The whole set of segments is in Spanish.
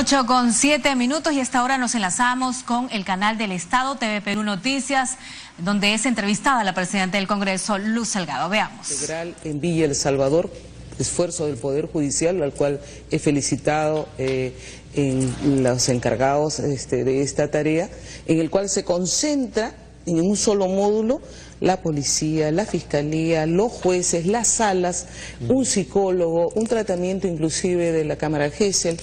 8:07 y a esta hora nos enlazamos con el canal del Estado, TV Perú Noticias, donde es entrevistada la presidenta del Congreso, Luz Salgado. Veamos. Integral en Villa El Salvador, esfuerzo del Poder Judicial, al cual he felicitado en los encargados de esta tarea, en el cual se concentra en un solo módulo la policía, la fiscalía, los jueces, las salas, un psicólogo, un tratamiento inclusive de la cámara Gesell,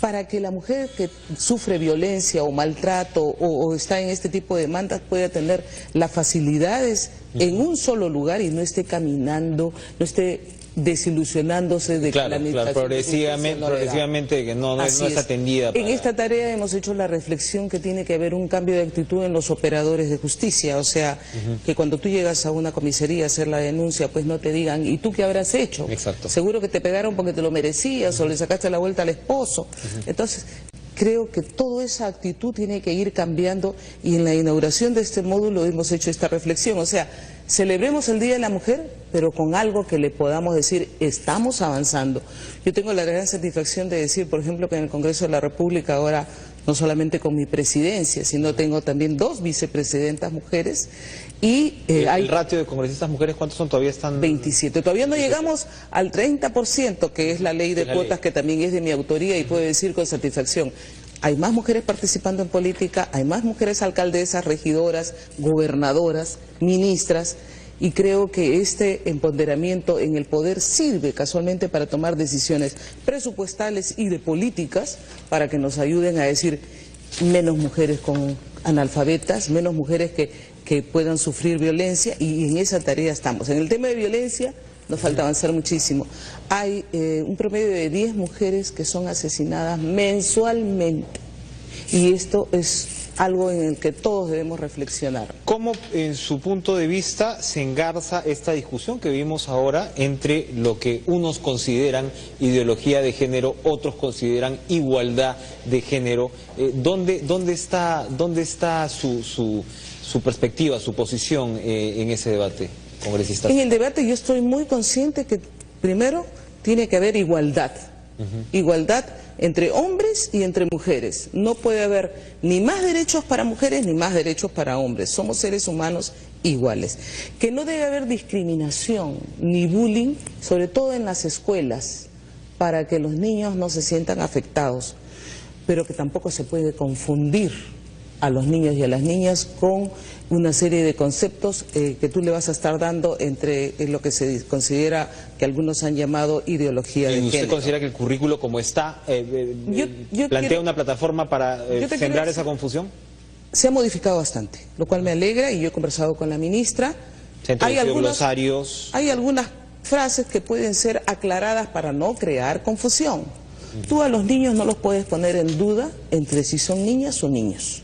para que la mujer que sufre violencia o maltrato o está en este tipo de demandas pueda tener las facilidades en un solo lugar y no esté caminando, no esté desilusionándose de que la administración progresivamente que no es atendida. En esta tarea hemos hecho la reflexión que tiene que haber un cambio de actitud en los operadores de justicia, o sea, que cuando tú llegas a una comisaría a hacer la denuncia, pues no te digan, ¿y tú qué habrás hecho? Exacto. Seguro que te pegaron porque te lo merecías o le sacaste la vuelta al esposo. Entonces, creo que toda esa actitud tiene que ir cambiando y en la inauguración de este módulo hemos hecho esta reflexión, o sea, celebremos el Día de la Mujer, pero con algo que le podamos decir, estamos avanzando. Yo tengo la gran satisfacción de decir, por ejemplo, que en el Congreso de la República ahora, no solamente con mi presidencia, sino tengo también 2 vicepresidentas mujeres y ¿El ratio de congresistas mujeres cuántos son? Todavía están 27. Todavía no llegamos al 30%, que es la ley de cuotas, que también es de mi autoría y puedo decir con satisfacción. Hay más mujeres participando en política, hay más mujeres alcaldesas, regidoras, gobernadoras, ministras, y creo que este empoderamiento en el poder sirve casualmente para tomar decisiones presupuestales y de políticas para que nos ayuden a decir menos mujeres con analfabetas, menos mujeres que puedan sufrir violencia, y en esa tarea estamos. En el tema de violencia nos falta avanzar muchísimo. Hay un promedio de 10 mujeres que son asesinadas mensualmente y esto es algo en el que todos debemos reflexionar. ¿Cómo, en su punto de vista, se engarza esta discusión que vimos ahora entre lo que unos consideran ideología de género, otros consideran igualdad de género? ¿Dónde está su perspectiva, su posición en ese debate, congresista? En el debate yo estoy muy consciente que primero tiene que haber igualdad. Igualdad entre hombres y entre mujeres. No puede haber ni más derechos para mujeres ni más derechos para hombres. Somos seres humanos iguales. Que no debe haber discriminación ni bullying, sobre todo en las escuelas, para que los niños no se sientan afectados, pero que tampoco se puede confundir a los niños y a las niñas con una serie de conceptos que tú le vas a estar dando entre lo que se considera, que algunos han llamado ideología de género. ¿Y usted considera que el currículo como está plantea una plataforma para sembrar esa confusión? Se ha modificado bastante, lo cual me alegra, y yo he conversado con la ministra. Hay algunas frases que pueden ser aclaradas para no crear confusión. Tú a los niños no los puedes poner en duda entre si son niñas o niños.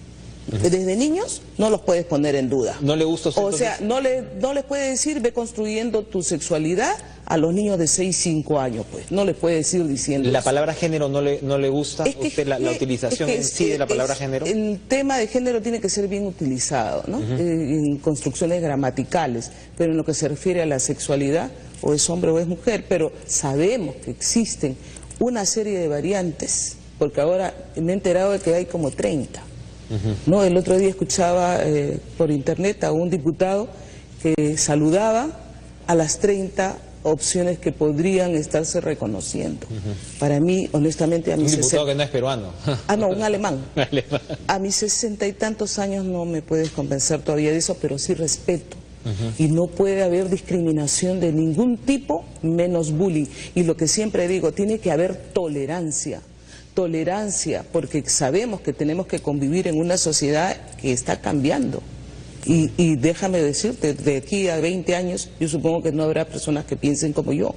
Desde niños no los puedes poner en duda. ¿No le gusta usted? O sea, no les puede decir, ve construyendo tu sexualidad a los niños de 6, 5 años, pues. No les puede decir diciendo ¿La eso. palabra género no le gusta a usted la utilización en sí de la palabra género? El tema de género tiene que ser bien utilizado, ¿no? En construcciones gramaticales, pero en lo que se refiere a la sexualidad, o es hombre o es mujer, pero sabemos que existen una serie de variantes, porque ahora me he enterado de que hay como 30. No, el otro día escuchaba por internet a un diputado que saludaba a las 30 opciones que podrían estarse reconociendo. Para mí, honestamente, a mis un diputado que no es peruano. No, un alemán. A mis 60 y tantos años no me puedes convencer todavía de eso, pero sí respeto. Y no puede haber discriminación de ningún tipo, menos bullying. Y lo que siempre digo, tiene que haber tolerancia. Tolerancia, porque sabemos que tenemos que convivir en una sociedad que está cambiando. Y déjame decirte, de aquí a 20 años, yo supongo que no habrá personas que piensen como yo.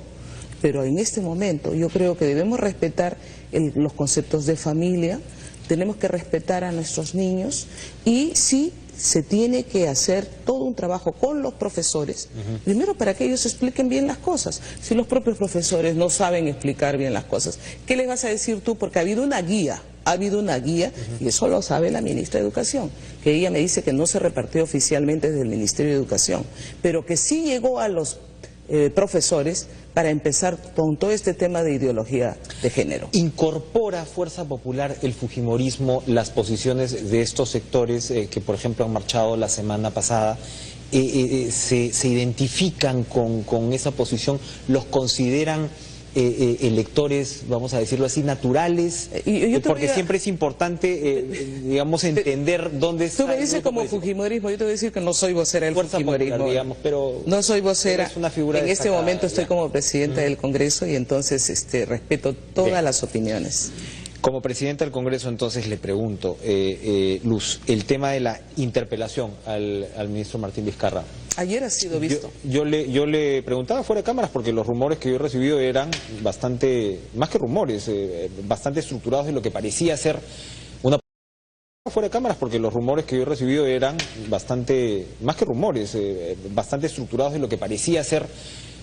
Pero en este momento yo creo que debemos respetar los conceptos de familia, tenemos que respetar a nuestros niños y sí, se tiene que hacer todo un trabajo con los profesores, primero para que ellos expliquen bien las cosas. Si los propios profesores no saben explicar bien las cosas, ¿qué les vas a decir tú? Porque ha habido una guía, y eso lo sabe la ministra de Educación, que ella me dice que no se repartió oficialmente desde el Ministerio de Educación, pero que sí llegó a los profesores, para empezar con todo este tema de ideología de género. ¿Incorpora Fuerza Popular el fujimorismo las posiciones de estos sectores que, por ejemplo, han marchado la semana pasada? ¿Se identifican con esa posición? ¿Los consideran electores, vamos a decirlo así, naturales? Porque siempre es importante, digamos, entender dónde está. Tú me dices como fujimorismo, yo te voy a decir que no soy vocera del fujimorismo. Popular, digamos, pero no soy vocera. Es una figura en destacada, este momento estoy como presidenta del Congreso y entonces respeto todas las opiniones. Como presidenta del Congreso, entonces, le pregunto, Luz, el tema de la interpelación al ministro Martín Vizcarra. Ayer ha sido visto. Yo le preguntaba fuera de cámaras porque los rumores que yo he recibido eran bastante, más que rumores, bastante estructurados de lo que parecía ser una... Fuera de cámaras porque los rumores que yo he recibido eran bastante, más que rumores, bastante estructurados de lo que parecía ser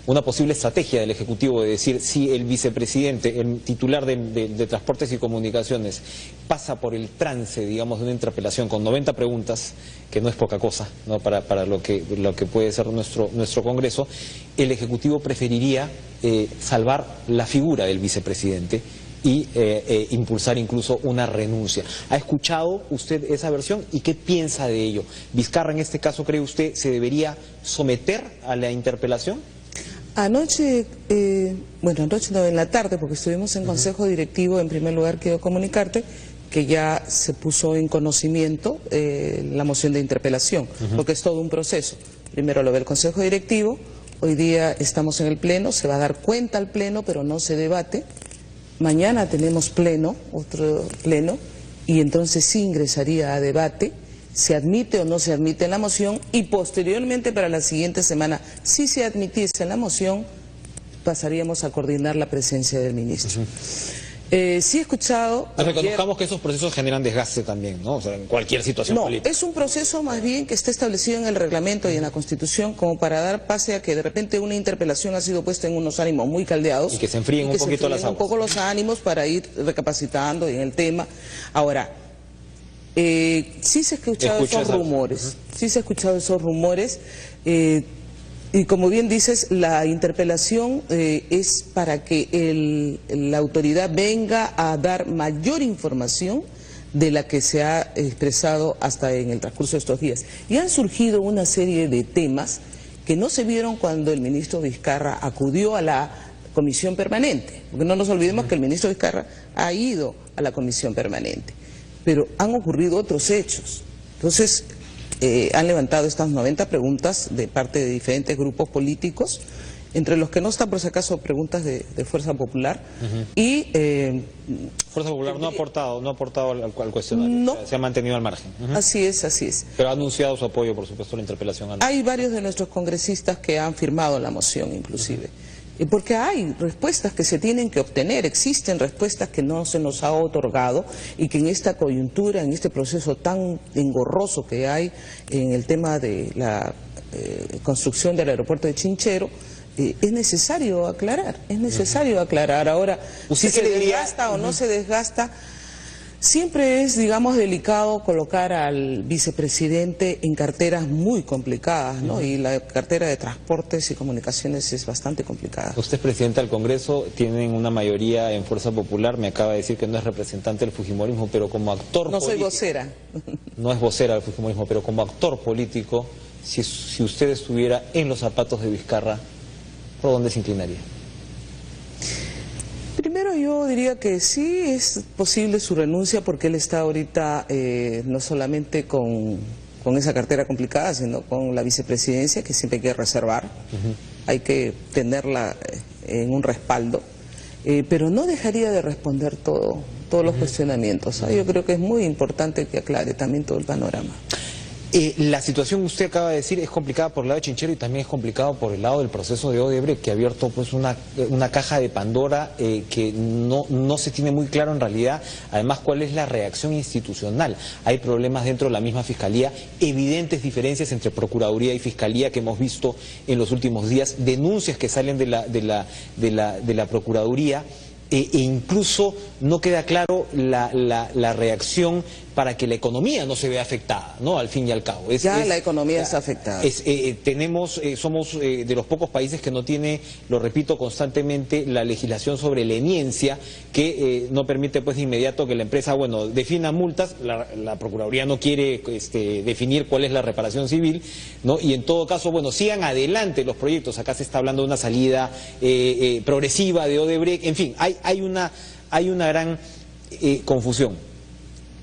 una posible estrategia del Ejecutivo de decir, si el vicepresidente, el titular de Transportes y Comunicaciones, pasa por el trance, digamos, de una interpelación con 90 preguntas, que no es poca cosa, ¿no?, para lo que puede ser nuestro Congreso, el Ejecutivo preferiría salvar la figura del vicepresidente y impulsar incluso una renuncia. ¿Ha escuchado usted esa versión y qué piensa de ello? ¿Vizcarra, en este caso, cree usted, se debería someter a la interpelación? Anoche, anoche no, en la tarde, porque estuvimos en consejo directivo, en primer lugar quiero comunicarte que ya se puso en conocimiento la moción de interpelación, porque es todo un proceso. Primero lo ve el consejo directivo, hoy día estamos en el pleno, se va a dar cuenta al pleno, pero no se debate. Mañana tenemos pleno, otro pleno, y entonces sí ingresaría a debate. Se admite o no se admite en la moción y posteriormente para la siguiente semana, si se admitiese en la moción, pasaríamos a coordinar la presencia del ministro. Sí he escuchado... Reconozcamos que esos procesos generan desgaste también, ¿no? O sea, en cualquier situación política. No, es un proceso más bien que está establecido en el reglamento y en la Constitución como para dar pase a que de repente una interpelación ha sido puesta en unos ánimos muy caldeados. Y que se enfríen un poquito las aguas. Un poco los ánimos para ir recapacitando en el tema. Ahora... sí se ha escuchado esos rumores, sí se ha escuchado esos rumores y como bien dices, la interpelación es para que la autoridad venga a dar mayor información de la que se ha expresado hasta en el transcurso de estos días. Y han surgido una serie de temas que no se vieron cuando el ministro Vizcarra acudió a la comisión permanente, porque no nos olvidemos que el ministro Vizcarra ha ido a la comisión permanente. Pero han ocurrido otros hechos. Entonces, han levantado estas 90 preguntas de parte de diferentes grupos políticos, entre los que no están, por si acaso, preguntas de Fuerza Popular. Y Fuerza Popular no ha aportado al cuestionario, no, o sea, se ha mantenido al margen. Así es, así es. Pero ha anunciado su apoyo, por supuesto, a la interpelación. Hay varios de nuestros congresistas que han firmado la moción, inclusive. Porque hay respuestas que se tienen que obtener, existen respuestas que no se nos ha otorgado y que en esta coyuntura, en este proceso tan engorroso que hay en el tema de la construcción del aeropuerto de Chinchero, es necesario aclarar, Ahora, si se desgasta o no se desgasta, siempre es, digamos, delicado colocar al vicepresidente en carteras muy complicadas, ¿no? Y la cartera de Transportes y Comunicaciones es bastante complicada. Usted es presidenta del Congreso, tienen una mayoría en Fuerza Popular, me acaba de decir que no es representante del fujimorismo, pero como actor político... No soy vocera. No es vocera del fujimorismo, pero como actor político, si usted estuviera en los zapatos de Vizcarra, ¿por dónde se inclinaría? Primero yo diría que sí es posible su renuncia porque él está ahorita no solamente con esa cartera complicada, sino con la vicepresidencia que siempre hay que reservar, hay que tenerla en un respaldo, pero no dejaría de responder todos los cuestionamientos. Yo creo que es muy importante que aclare también todo el panorama. La situación, usted acaba de decir, es complicada por el lado de Chinchero y también es complicado por el lado del proceso de Odebrecht, que ha abierto pues una caja de Pandora que no se tiene muy claro en realidad, además, cuál es la reacción institucional. Hay problemas dentro de la misma Fiscalía, evidentes diferencias entre Procuraduría y Fiscalía que hemos visto en los últimos días, denuncias que salen de la Procuraduría, e incluso no queda claro la reacción para que la economía no se vea afectada, ¿no? Al fin y al cabo. La economía está afectada. Somos de los pocos países que no tiene, lo repito constantemente, la legislación sobre leniencia que no permite pues de inmediato que la empresa, bueno, defina multas. La Procuraduría no quiere definir cuál es la reparación civil, ¿no? Y en todo caso, bueno, sigan adelante los proyectos. Acá se está hablando de una salida progresiva de Odebrecht. En fin, hay una gran confusión.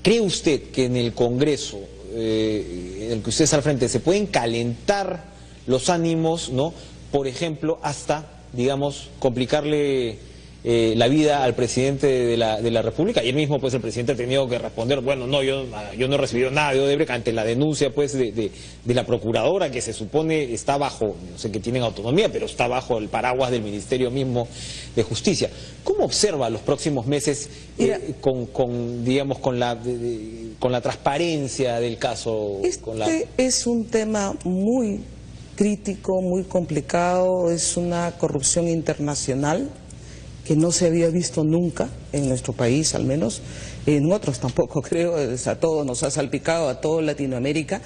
¿Cree usted que en el Congreso, en el que usted está al frente, se pueden calentar los ánimos, ¿no? Por ejemplo, hasta, digamos, complicarle la vida al presidente de la República? Y él mismo, pues, el presidente ha tenido que responder, bueno, no, yo no he recibido nada de Odebrecht, ante la denuncia, pues, de la procuradora, que se supone está bajo, no sé que tienen autonomía, pero está bajo el paraguas del Ministerio mismo de Justicia. ¿Cómo observa los próximos meses digamos, con la transparencia del caso? Es un tema muy crítico, muy complicado, es una corrupción internacional que no se había visto nunca en nuestro país, al menos en otros tampoco creo. A todos nos ha salpicado, a toda Latinoamérica,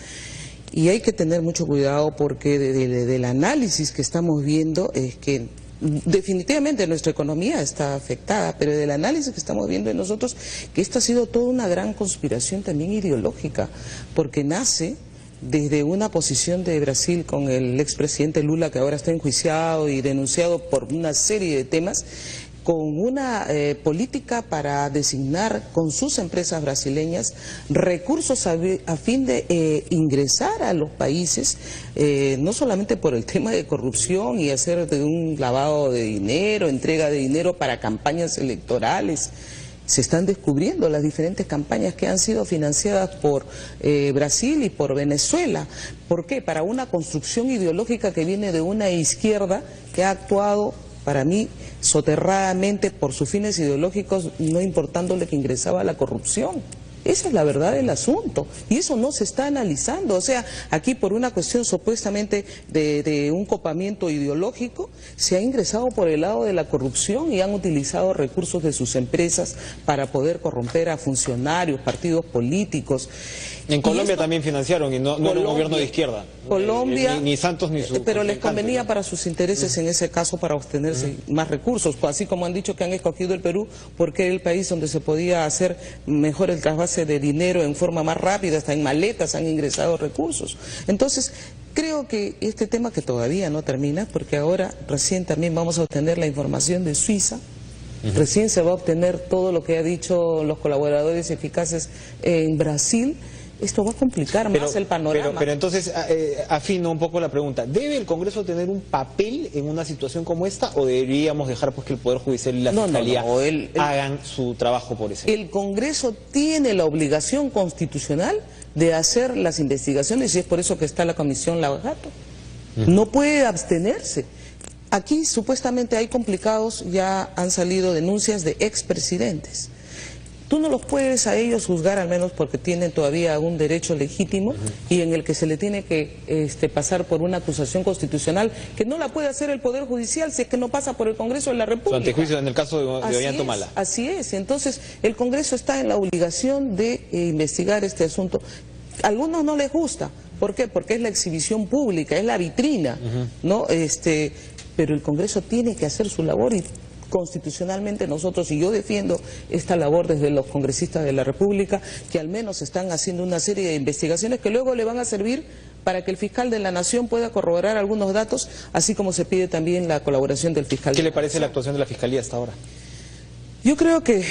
y hay que tener mucho cuidado porque del análisis que estamos viendo es que definitivamente nuestra economía está afectada, pero del análisis que estamos viendo en nosotros, que esto ha sido toda una gran conspiración también ideológica, porque nace desde una posición de Brasil con el expresidente Lula, que ahora está enjuiciado y denunciado por una serie de temas, con una política para designar con sus empresas brasileñas recursos a fin de ingresar a los países, no solamente por el tema de corrupción y hacer de un lavado de dinero, entrega de dinero para campañas electorales. Se están descubriendo las diferentes campañas que han sido financiadas por Brasil y por Venezuela. ¿Por qué? Para una construcción ideológica que viene de una izquierda que ha actuado, para mí, soterradamente por sus fines ideológicos, no importándole que ingresaba la corrupción. Esa es la verdad del asunto, y eso no se está analizando. O sea, aquí por una cuestión supuestamente de un copamiento ideológico, se ha ingresado por el lado de la corrupción y han utilizado recursos de sus empresas para poder corromper a funcionarios, partidos políticos. En Colombia también financiaron, y no era un gobierno de izquierda. Colombia, ni Santos ni su... Pero les convenía para sus intereses en ese caso, para obtenerse más recursos, así como han dicho que han escogido el Perú porque era el país donde se podía hacer mejor el trasvase de dinero en forma más rápida, hasta en maletas han ingresado recursos. Entonces, creo que este tema, que todavía no termina, porque ahora recién también vamos a obtener la información de Suiza, recién se va a obtener todo lo que ha dicho los colaboradores eficaces en Brasil. Esto va a complicar más el panorama. Pero entonces, afino un poco la pregunta. ¿Debe el Congreso tener un papel en una situación como esta, o deberíamos dejar pues que el Poder Judicial y la Fiscalía hagan su trabajo por eso? El Congreso tiene la obligación constitucional de hacer las investigaciones, y es por eso que está la Comisión Lavajato. No puede abstenerse. Aquí supuestamente hay complicados, ya han salido denuncias de expresidentes. Tú no los puedes a ellos juzgar, al menos porque tienen todavía un derecho legítimo y en el que se le tiene que pasar por una acusación constitucional que no la puede hacer el Poder Judicial si es que no pasa por el Congreso de la República. Su antejuicio en el caso de Ollanta Humala. Así es, entonces el Congreso está en la obligación de investigar este asunto. A algunos no les gusta, ¿por qué? Porque es la exhibición pública, es la vitrina, ¿no? Pero el Congreso tiene que hacer su labor, y constitucionalmente nosotros, y yo defiendo esta labor desde los congresistas de la República, que al menos están haciendo una serie de investigaciones que luego le van a servir para que el fiscal de la Nación pueda corroborar algunos datos, así como se pide también la colaboración del fiscal. ¿Qué le parece la actuación de la Fiscalía hasta ahora? Yo creo que,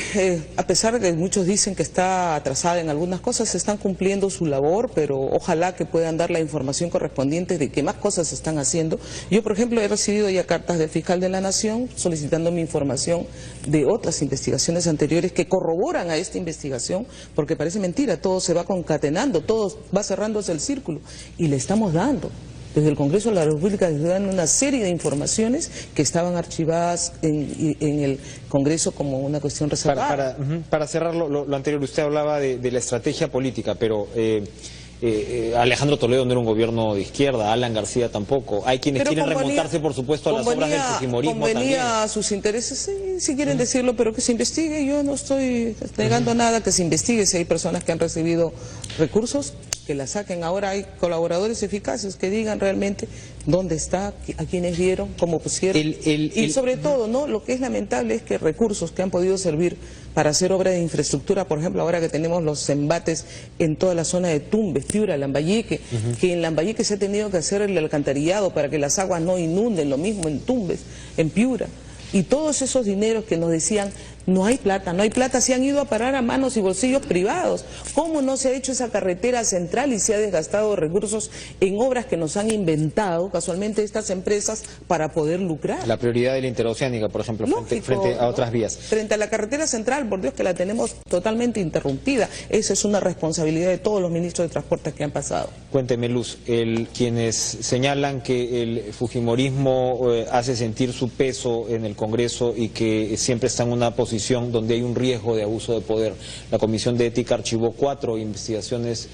a pesar de que muchos dicen que está atrasada en algunas cosas, están cumpliendo su labor, pero ojalá que puedan dar la información correspondiente de qué más cosas se están haciendo. Yo, por ejemplo, he recibido ya cartas del fiscal de la Nación solicitándome información de otras investigaciones anteriores que corroboran a esta investigación, porque parece mentira, todo se va concatenando, todo va cerrándose el círculo, y le estamos dando. Desde el Congreso de la República les dan una serie de informaciones que estaban archivadas en el Congreso como una cuestión reservada. Para cerrar lo anterior, usted hablaba de la estrategia política, pero Alejandro Toledo no era un gobierno de izquierda, Alan García tampoco. Hay quienes quieren remontarse, por supuesto, a las obras del fujimorismo también. A sus intereses, sí, si quieren decirlo, pero que se investigue. Yo no estoy negando nada, que se investigue. Si hay personas que han recibido recursos, que la saquen. Ahora hay colaboradores eficaces que digan realmente dónde está, a quiénes dieron, cómo pusieron. Y sobre todo, ¿no? Lo que es lamentable es que recursos que han podido servir para hacer obras de infraestructura, por ejemplo, ahora que tenemos los embates en toda la zona de Tumbes, Piura, Lambayeque, que en Lambayeque se ha tenido que hacer el alcantarillado para que las aguas no inunden, lo mismo en Tumbes, en Piura. Y todos esos dineros que nos decían, no hay plata, se han ido a parar a manos y bolsillos privados. ¿Cómo no se ha hecho esa carretera central y se ha desgastado recursos en obras que nos han inventado casualmente estas empresas para poder lucrar? La prioridad de la interoceánica, por ejemplo, frente a otras vías. Frente a la carretera central, por Dios que la tenemos totalmente interrumpida. Esa es una responsabilidad de todos los ministros de Transporte que han pasado. Cuénteme, Luz, quienes señalan que el fujimorismo hace sentir su peso en el Congreso y que siempre está en una posición donde hay un riesgo de abuso de poder. La Comisión de Ética archivó 4 investigaciones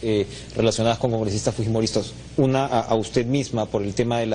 relacionadas con congresistas fujimoristas. Una a usted misma por el tema de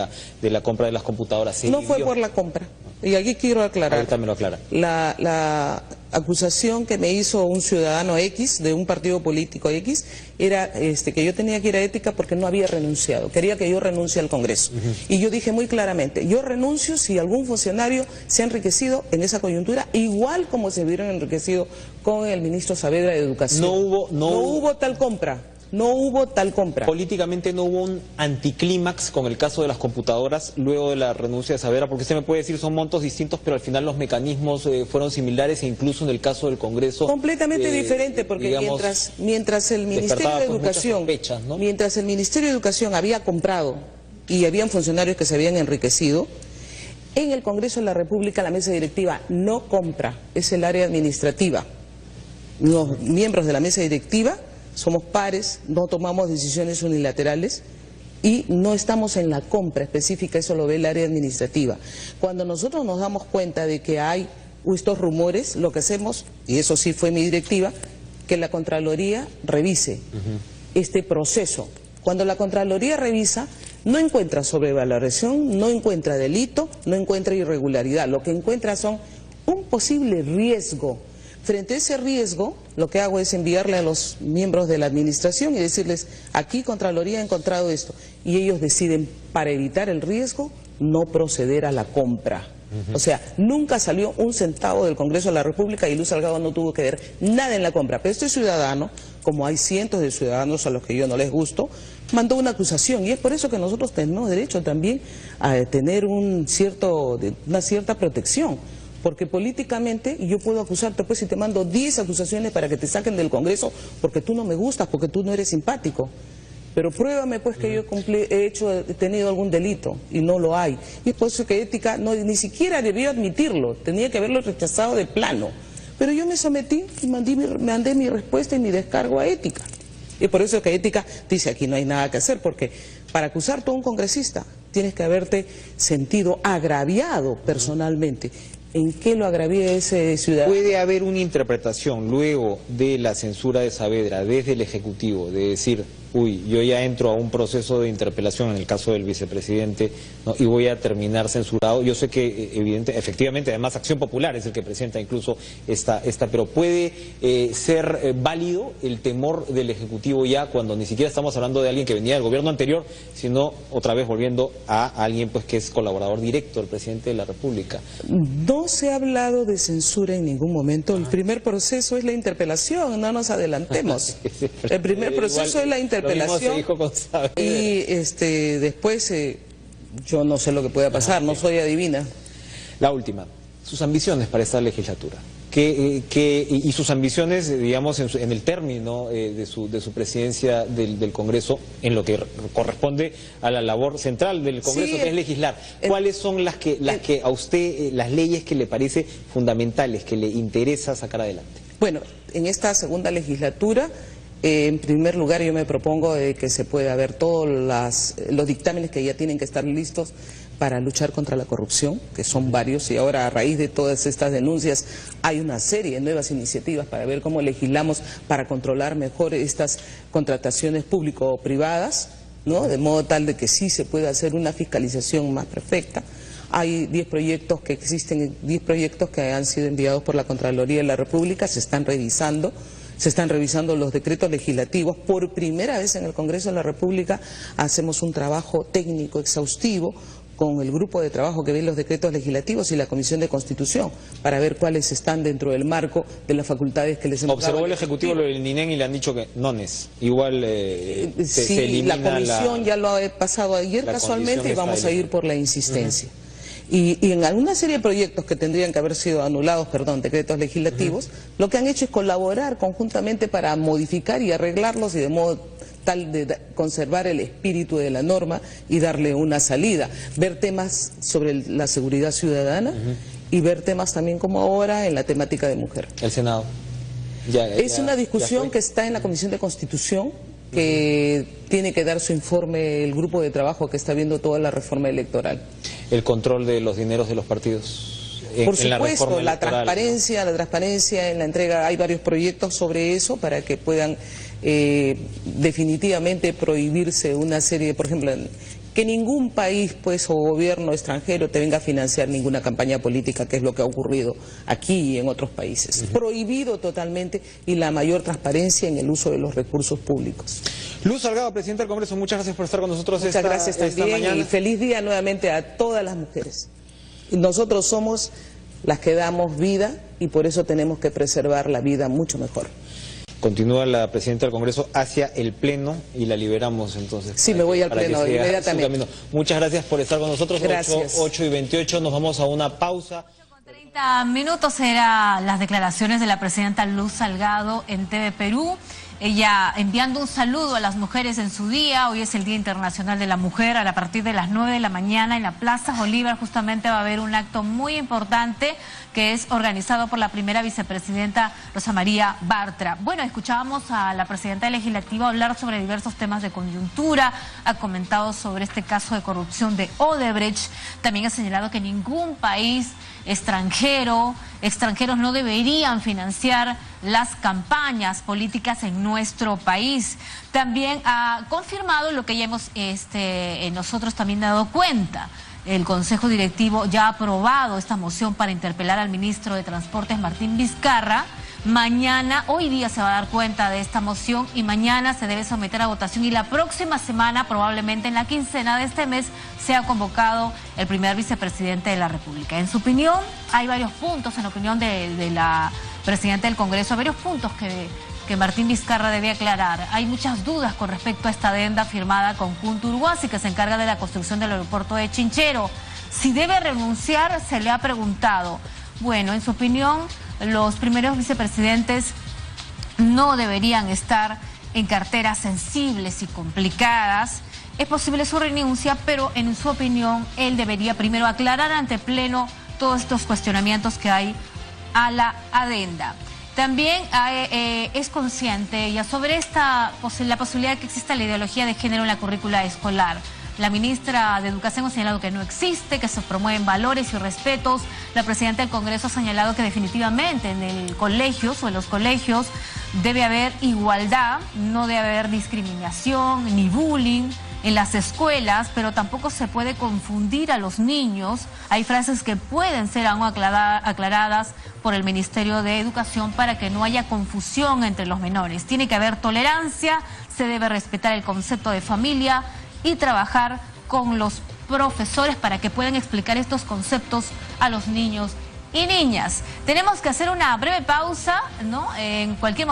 la compra de las computadoras. No fue por la compra. Y aquí quiero aclarar. Ahorita me lo aclara. La acusación que me hizo un ciudadano X de un partido político X era que yo tenía que ir a ética porque no había renunciado. Quería que yo renuncie al Congreso. Y yo dije muy claramente, yo renuncio si algún funcionario se ha enriquecido en esa coyuntura, igual como se hubieran enriquecido con el ministro Saavedra de Educación. No hubo tal compra. No hubo tal compra. Políticamente no hubo un anticlímax con el caso de las computadoras luego de la renuncia de Saavedra, porque usted me puede decir son montos distintos, pero al final los mecanismos fueron similares e incluso en el caso del Congreso... Completamente diferente, porque digamos, mientras el Ministerio de Educación, ¿no? Mientras el Ministerio de Educación había comprado y habían funcionarios que se habían enriquecido, en el Congreso de la República la mesa directiva no compra, es el área administrativa. Los miembros de la mesa directiva somos pares, no tomamos decisiones unilaterales y no estamos en la compra específica, eso lo ve el área administrativa. Cuando nosotros nos damos cuenta de que hay estos rumores, lo que hacemos, y eso sí fue mi directiva, que la Contraloría revise este proceso. Cuando la Contraloría revisa, no encuentra sobrevaloración, no encuentra delito, no encuentra irregularidad, lo que encuentra son un posible riesgo. Frente a ese riesgo, lo que hago es enviarle a los miembros de la administración y decirles, aquí Contraloría ha encontrado esto, y ellos deciden, para evitar el riesgo, no proceder a la compra. O sea, nunca salió un centavo del Congreso de la República y Luz Salgado no tuvo que ver nada en la compra. Pero este ciudadano, como hay cientos de ciudadanos a los que yo no les gusto, mandó una acusación y es por eso que nosotros tenemos derecho también a tener una cierta protección. Porque políticamente yo puedo acusarte, pues si te mando 10 acusaciones para que te saquen del Congreso porque tú no me gustas, porque tú no eres simpático. Pero pruébame pues que yo he tenido algún delito y no lo hay. Y es por eso que ética ni siquiera debió admitirlo, tenía que haberlo rechazado de plano. Pero yo me sometí y mandé mi respuesta y mi descargo a ética. Y por eso que ética dice aquí no hay nada que hacer, porque para acusarte a un congresista tienes que haberte sentido agraviado personalmente. ¿En qué lo agravía ese ciudadano? ¿Puede haber una interpretación luego de la censura de Saavedra desde el Ejecutivo de decir, uy, yo ya entro a un proceso de interpelación en el caso del vicepresidente, ¿no? Y voy a terminar censurado? Yo sé que efectivamente, además Acción Popular es el que presenta incluso esta pero ¿puede ser válido el temor del Ejecutivo ya cuando ni siquiera estamos hablando de alguien que venía del gobierno anterior, sino otra vez volviendo a alguien pues que es colaborador directo del presidente de la República? No se ha hablado de censura en ningún momento. El primer proceso es la interpelación, no nos adelantemos. El primer proceso es la interpelación y después yo no sé lo que pueda pasar, no soy adivina. La última, sus ambiciones para esta legislatura. Y sus ambiciones, digamos, en el término de su presidencia del Congreso, en lo que corresponde a la labor central del Congreso, que es legislar. ¿Cuáles son las que a usted, las leyes que le parece fundamentales, que le interesa sacar adelante? Bueno, en esta segunda legislatura, en primer lugar yo me propongo que se pueda ver todos los dictámenes que ya tienen que estar listos para luchar contra la corrupción, que son varios, y ahora a raíz de todas estas denuncias hay una serie de nuevas iniciativas para ver cómo legislamos para controlar mejor estas contrataciones público-privadas, ¿no? De modo tal de que sí se pueda hacer una fiscalización más perfecta. Hay 10 proyectos que existen, 10 proyectos que han sido enviados por la Contraloría de la República, se están revisando los decretos legislativos. Por primera vez en el Congreso de la República hacemos un trabajo técnico exhaustivo con el grupo de trabajo que ve los decretos legislativos y la Comisión de Constitución, para ver cuáles están dentro del marco de las facultades que les hemos dado. Observó el Ejecutivo lo del NINEN y le han dicho que no es. Igual se elimina la comisión ya lo ha pasado ayer casualmente y vamos a ir por la insistencia. Y en alguna serie de proyectos que tendrían que haber sido anulados, decretos legislativos, lo que han hecho es colaborar conjuntamente para modificar y arreglarlos y de modo tal de conservar el espíritu de la norma y darle una salida. Ver temas sobre la seguridad ciudadana y ver temas también como ahora en la temática de mujer. El Senado. Es una discusión que está en la Comisión de Constitución, que tiene que dar su informe el grupo de trabajo que está viendo toda la reforma electoral. El control de los dineros de los partidos. Por supuesto, la transparencia en la entrega, hay varios proyectos sobre eso para que puedan definitivamente prohibirse una serie, por ejemplo, que ningún país o gobierno extranjero te venga a financiar ninguna campaña política, que es lo que ha ocurrido aquí y en otros países. Prohibido totalmente, y la mayor transparencia en el uso de los recursos públicos. Luz Salgado, Presidenta del Congreso, muchas gracias por estar con nosotros esta mañana. Muchas gracias también y feliz día nuevamente a todas las mujeres. Nosotros somos las que damos vida y por eso tenemos que preservar la vida mucho mejor. Continúa la Presidenta del Congreso hacia el Pleno y la liberamos entonces. Sí, me voy al Pleno inmediatamente. Muchas gracias por estar con nosotros. Gracias. 8:28, nos vamos a una pausa. 30 minutos eran las declaraciones de la Presidenta Luz Salgado en TV Perú. Ella enviando un saludo a las mujeres en su día. Hoy es el Día Internacional de la Mujer. A partir de las 9 de la mañana en la Plaza Bolívar justamente va a haber un acto muy importante que es organizado por la primera vicepresidenta Rosa María Bartra. Bueno, escuchábamos a la presidenta del Legislativo hablar sobre diversos temas de coyuntura, ha comentado sobre este caso de corrupción de Odebrecht, también ha señalado que ningún país extranjeros no deberían financiar las campañas políticas en nuestro país. También ha confirmado lo que ya hemos nosotros también dado cuenta. El Consejo Directivo ya ha aprobado esta moción para interpelar al ministro de Transportes, Martín Vizcarra. Hoy día se va a dar cuenta de esta moción y mañana se debe someter a votación, y la próxima semana, probablemente en la quincena de este mes, sea convocado el primer vicepresidente de la República. En su opinión, hay varios puntos, en la opinión de la presidenta del Congreso, varios puntos que Martín Vizcarra debe aclarar. Hay muchas dudas con respecto a esta adenda firmada con Punta Uruguasi, que se encarga de la construcción del aeropuerto de Chinchero. Si debe renunciar, se le ha preguntado. Bueno, en su opinión, los primeros vicepresidentes no deberían estar en carteras sensibles y complicadas. Es posible su renuncia, pero en su opinión, él debería primero aclarar ante el Pleno todos estos cuestionamientos que hay a la adenda. También es consciente ya sobre la posibilidad de que exista la ideología de género en la currícula escolar. La ministra de Educación ha señalado que no existe, que se promueven valores y respetos. La presidenta del Congreso ha señalado que definitivamente en el colegio o en los colegios debe haber igualdad, no debe haber discriminación ni bullying en las escuelas, pero tampoco se puede confundir a los niños. Hay frases que pueden ser aún aclaradas por el Ministerio de Educación para que no haya confusión entre los menores. Tiene que haber tolerancia, se debe respetar el concepto de familia y trabajar con los profesores para que puedan explicar estos conceptos a los niños y niñas. Tenemos que hacer una breve pausa, ¿no? En cualquier momento.